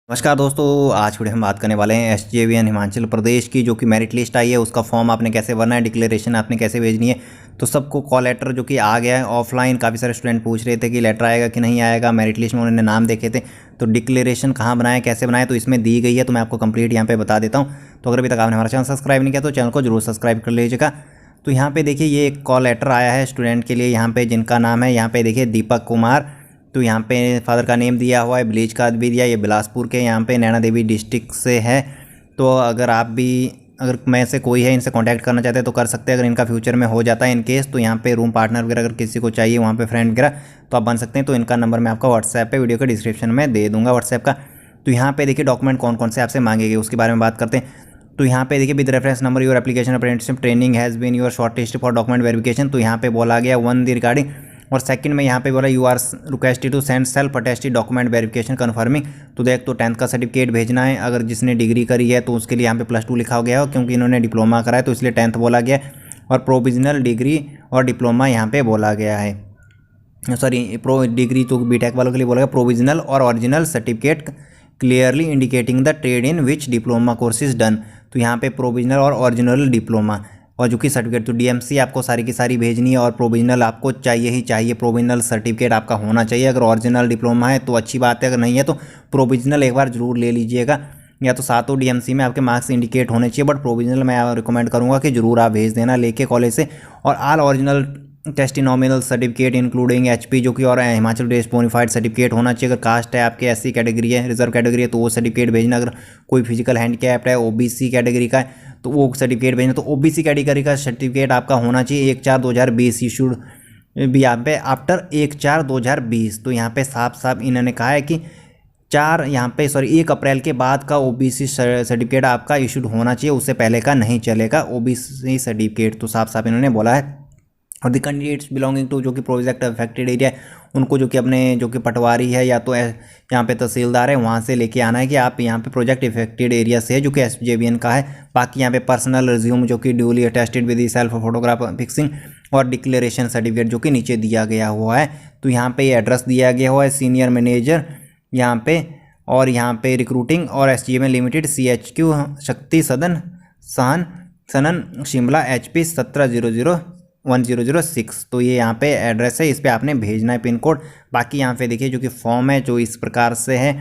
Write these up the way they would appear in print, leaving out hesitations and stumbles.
नमस्कार दोस्तों, आज वीडियो हम बात करने वाले हैं एसजेवीएन हिमाचल प्रदेश की जो कि मेरिट लिस्ट आई है उसका फॉर्म आपने कैसे भरना है, डिक्लेरेशन आपने कैसे भेजनी है। तो सबको कॉल लेटर जो कि आ गया है ऑफलाइन। काफ़ी सारे स्टूडेंट पूछ रहे थे कि लेटर आएगा कि नहीं आएगा, मेरिट लिस्ट में उन्होंने नाम देखे थे। तो डिक्लेरेशन कहाँ बनाए, कैसे बनाए, तो इसमें दी गई है। तो मैं आपको कंप्लीट यहाँ पे बता देता हूँ। तो अगर अभी तक आपने हमारा चैनल सब्सक्राइब नहीं किया तो चैनल को जरूर सब्सक्राइब कर लीजिएगा। तो यहाँ पे देखिए ये एक कॉल लेटर आया है स्टूडेंट के लिए, यहाँ पे जिनका नाम है यहाँ पे देखिए दीपक कुमार। तो यहाँ पे फादर का नेम दिया हुआ है, विलेज का भी दिया, ये बिलासपुर के यहाँ पे नैना देवी डिस्ट्रिक्ट से है। तो अगर आप भी अगर मैं से कोई है इनसे कांटेक्ट करना चाहते हैं तो कर सकते हैं। अगर इनका फ्यूचर में हो जाता है इन केस तो यहाँ पे रूम पार्टनर वगैरह अगर किसी को चाहिए वहाँ पे फ्रेंड वगैरह तो आप बन सकते हैं। तो इनका नंबर मैं आपका व्हाट्सएप पे वीडियो के डिस्क्रिप्शन में दे दूँगा व्हाट्सएप का। तो यहाँ पे देखिए डॉक्यूमेंट कौन कौन से आपसे मांगेंगे उसके बारे में बात करते हैं। तो यहाँ पे देखिए with reference number your application apprenticeship training has been your shortlist for document verification. तो यहाँ पे बोला गया 1 दी रिगार्डिंग, और सेकंड में यहाँ पे बोला you are requested to send self attested document verification confirming. तो देख तो 10th का सर्टिफिकेट भेजना है। अगर जिसने डिग्री करी है तो उसके लिए यहाँ पे +2 लिखा गया हो, क्योंकि इन्होंने डिप्लोमा करा है तो इसलिए 10th बोला गया। और प्रोविजनल डिग्री और डिप्लोमा यहाँ पे बोला गया है, सॉरी प्रो डिग्री तो बीटेक वालों के लिए बोला गया। प्रोविजनल और original certificate clearly indicating the trade in which diploma course is done. तो यहाँ पे प्रोविजनल और ओरिजिनल डिप्लोमा और जो कि सर्टिफिकेट तो डीएमसी आपको सारी की सारी भेजनी है। और प्रोविजनल आपको चाहिए ही चाहिए, प्रोविजनल सर्टिफिकेट आपका होना चाहिए। अगर ओरिजिनल डिप्लोमा है तो अच्छी बात है, अगर नहीं है तो प्रोविजनल एक बार जरूर ले लीजिएगा। या तो सातों डीएमसी में आपके मार्क्स इंडिकेट होने चाहिए, बट प्रोविजनल मैं रिकमेंड करूँगा कि जरूर आप भेज देना लेके कॉलेज से। और all original testimonial certificate including HP जो कि और हिमाचल प्रदेश बोनाफाइड सर्टिफिकेट होना चाहिए। अगर कास्ट है आपके एससी कैटेगरी है, रिजर्व कैटेगरी है तो वो सर्टिफिकेट भेजना। अगर कोई फिजिकल हैंडीकैप्ड है, ओबीसी कैटेगरी का है तो वो सर्टिफिकेट भेजना। तो ओबीसी कैटेगरी का सर्टिफिकेट आपका होना चाहिए 1/4/2020 इशूड भी यहाँ पे आफ्टर 1/4/2020। तो यहाँ पे साफ साफ इन्होंने कहा है कि 1 अप्रैल के बाद का ओबीसी सर्टिफिकेट आपका इशूड होना चाहिए, उससे पहले का नहीं चलेगा ओबीसी सर्टिफिकेट। तो साफ साफ इन्होंने बोला है। और द कैंडिडेट्स बिलोंगिंग टू जो कि प्रोजेक्ट अफेक्टेड एरिया है उनको जो कि अपने जो कि पटवारी है या तो यहाँ पे तहसीलदार है वहाँ से लेके आना है कि आप यहाँ पे प्रोजेक्ट इफेक्टेड एरिया से है जो कि एसजेवीएन का है। बाकी यहाँ पे पर्सनल रिज्यूम जो कि duly attested with self photograph fixing और डिक्लेरेशन सर्टिफिकेट जो कि नीचे दिया गया हुआ है। तो यहाँ पे ये एड्रेस दिया गया हुआ है सीनियर मैनेजर यहाँ पे, और यहाँ पे रिक्रूटिंग और एसजेवीएन लिमिटेड CHQ शक्ति सदन सनन शिमला HP 17001006। तो ये यहाँ पे एड्रेस है, इस पे आपने भेजना है पिन कोड। बाकी यहाँ पे देखिए जो कि फॉर्म है जो इस प्रकार से है।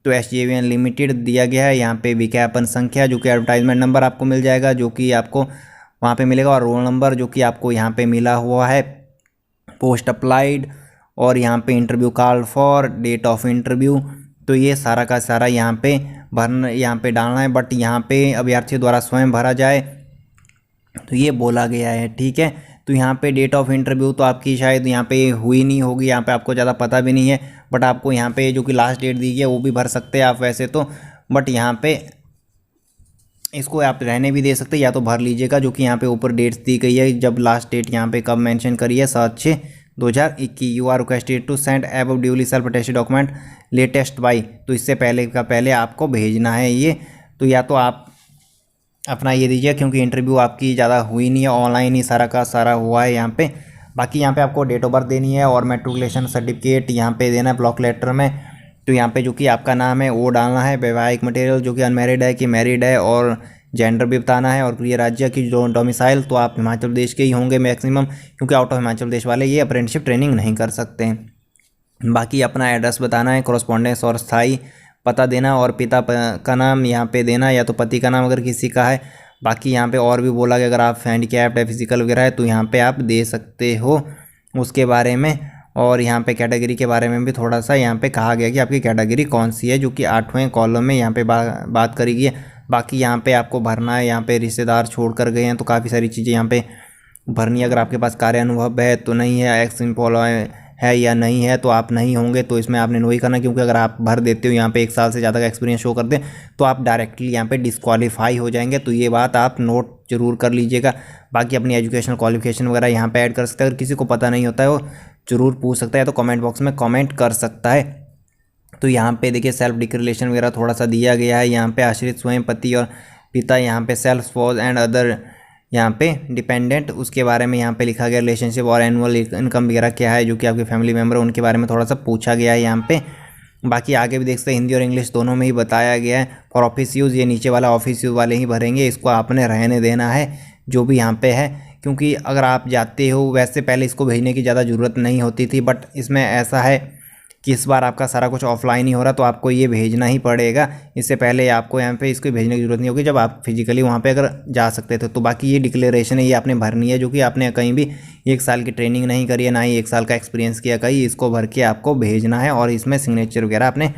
तो एसजेवीएन लिमिटेड दिया गया है, यहाँ पे विज्ञापन संख्या जो कि एडवर्टाइजमेंट नंबर आपको मिल जाएगा जो कि आपको वहाँ पे मिलेगा, और रोल नंबर जो कि आपको यहाँ पे मिला हुआ है, पोस्ट अप्लाइड, और यहाँ पे interview call for, date of interview. तो ये सारा का सारा यहाँ पे भरना, यहाँ पे डालना है। बट यहाँ पे अभ्यर्थी द्वारा स्वयं भरा जाए तो ये बोला गया है, ठीक है। तो यहाँ पे डेट ऑफ इंटरव्यू तो आपकी शायद यहाँ पे हुई नहीं होगी, यहाँ पे आपको ज़्यादा पता भी नहीं है। बट आपको यहाँ पे जो कि लास्ट डेट दी गई है वो भी भर सकते हैं आप वैसे तो। बट यहाँ पे इसको आप रहने भी दे सकते हैं या तो भर लीजिएगा, जो कि यहाँ पे ऊपर डेट्स दी गई है। जब लास्ट डेट यहाँ पे कब मेंशन करी है 7/6/2021। You are requested to send above duly self attested document latest by. तो इससे पहले का पहले आपको भेजना है ये। तो या तो आप अपना ये दीजिए, क्योंकि इंटरव्यू आपकी ज़्यादा हुई नहीं है, ऑनलाइन ही सारा का सारा हुआ है यहाँ पे। बाकी यहाँ पे आपको डेट ऑफ बर्थ देनी है और मैट्रिकुलेशन सर्टिफिकेट यहाँ पे देना है ब्लॉक लेटर में। तो यहाँ पे जो कि आपका नाम है वो डालना है, वैवाहिक मटेरियल जो कि अनमैरिड है कि मैरिड है, और जेंडर भी बताना है, और ये राज्य की जो डोमिसाइल तो आप हिमाचल प्रदेश के ही होंगे मैक्सिमम, क्योंकि आउट ऑफ हिमाचल प्रदेश वाले ये अप्रेंटिसशिप ट्रेनिंग नहीं कर सकते हैं। बाकी अपना एड्रेस बताना है, कॉरस्पॉन्डेंस और स्थायी पता देना, और पिता का नाम यहाँ पे देना या तो पति का नाम अगर किसी का है। बाकी यहाँ पे और भी बोला कि अगर आप हैंडीकैप्ड है, फिजिकल वगैरह है तो यहाँ पे आप दे सकते हो उसके बारे में। और यहाँ पे कैटेगरी के बारे में भी थोड़ा सा यहाँ पे कहा गया कि आपकी कैटेगरी कौन सी है, जो कि 8वें कॉलम में यहाँ पे बात करी गई है। बाकी यहाँ पे आपको भरना है, यहाँ पे रिश्तेदार छोड़ कर गए हैं तो काफ़ी सारी चीज़ें यहाँ पे भरनी है। अगर आपके पास कार्य अनुभव है तो नहीं है, एक्स एम्प्लॉय है या नहीं है तो आप नहीं होंगे, तो इसमें आपने वही करना, क्योंकि अगर आप भर देते हो यहाँ पे 1 साल से ज़्यादा का एक्सपीरियंस शो कर दें तो आप डायरेक्टली यहाँ पे डिस्क्वालीफाई हो जाएंगे। तो ये बात आप नोट जरूर कर लीजिएगा। बाकी अपनी एजुकेशनल क्वालिफिकेशन वगैरह यहाँ पे ऐड कर सकते हैं। अगर किसी को पता नहीं होता है वो जरूर पूछ सकता है, तो कमेंट बॉक्स में कमेंट कर सकता है। तो यहाँ पे देखिए सेल्फ डिक्लेरेशन वगैरह थोड़ा सा दिया गया है। यहाँ पे आश्रित स्वयं पति और पिता, यहाँ पे सेल्फ स्पाउस एंड अदर यहाँ पे डिपेंडेंट उसके बारे में यहाँ पे लिखा गया। रिलेशनशिप और एनुअल इनकम वगैरह क्या है जो कि आपके फैमिली मेम्बर है उनके बारे में थोड़ा सा पूछा गया है यहाँ पे। बाकी आगे भी देख सकते हैं हिंदी और इंग्लिश दोनों में ही बताया गया है। फॉर ऑफिस यूज़ ये नीचे वाला ऑफिस यूज़ वाले ही भरेंगे, इसको आपने रहने देना है जो भी यहाँ पे है, क्योंकि अगर आप जाते हो वैसे पहले इसको भेजने की ज़्यादा ज़रूरत नहीं होती थी, बट इसमें ऐसा है कि इस बार आपका सारा कुछ ऑफलाइन ही हो रहा तो आपको ये भेजना ही पड़ेगा। इससे पहले आपको यहाँ पे इसको भेजने की ज़रूरत नहीं होगी जब आप फिजिकली वहाँ पे अगर जा सकते थे। तो बाकी ये डिक्लेरेशन है, ये आपने भरनी है, जो कि आपने कहीं भी 1 साल की ट्रेनिंग नहीं करी है, ना ही 1 साल का एक्सपीरियंस किया कहीं। इसको भर के आपको भेजना है और इसमें सिग्नेचर वगैरह आपने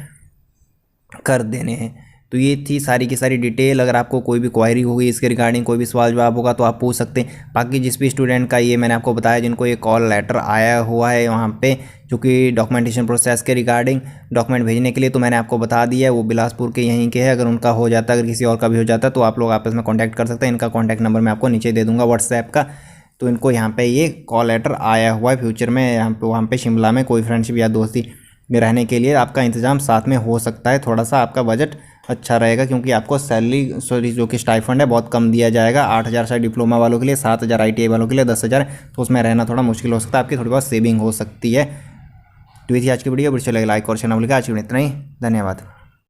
कर देने हैं। तो ये थी सारी की सारी डिटेल। अगर आपको कोई भी क्वायरी होगी इसके रिगार्डिंग, कोई भी सवाल जवाब होगा तो आप पूछ सकते हैं। बाकी जिस भी स्टूडेंट का ये मैंने आपको बताया जिनको ये कॉल लेटर आया हुआ है वहाँ पे, जो कि डॉक्यूमेंटेशन प्रोसेस के रिगार्डिंग डॉक्यूमेंट भेजने के लिए, तो मैंने आपको बता दिया है वो बिलासपुर के यहीं के हैं। अगर उनका हो जाता, अगर किसी और का भी हो जाता तो आप लोग आपस में कॉन्टैक्ट कर सकते हैं। इनका कॉन्टैक्ट नंबर मैं आपको नीचे दे दूँगा व्हाट्सएप का। तो इनको यहाँ पे ये कॉल लेटर आया हुआ है। फ्यूचर में यहाँ पे वहाँ पे शिमला में कोई फ्रेंडशिप या दोस्ती में रहने के लिए आपका इंतज़ाम साथ में हो सकता है। थोड़ा सा आपका बजट अच्छा रहेगा, क्योंकि आपको सैलरी जो कि स्टाइफंड है बहुत कम दिया जाएगा। 8,000 शायद डिप्लोमा वालों के लिए, 7,000 ITI वालों के लिए, 10,000, तो उसमें रहना थोड़ा मुश्किल हो सकता है। आपकी थोड़ी बहुत सेविंग हो सकती है। तो ये थी आज की वीडियो। वीडियो चलेगा लाइक और चैनल का। आज की वीडियो इतना ही। धन्यवाद।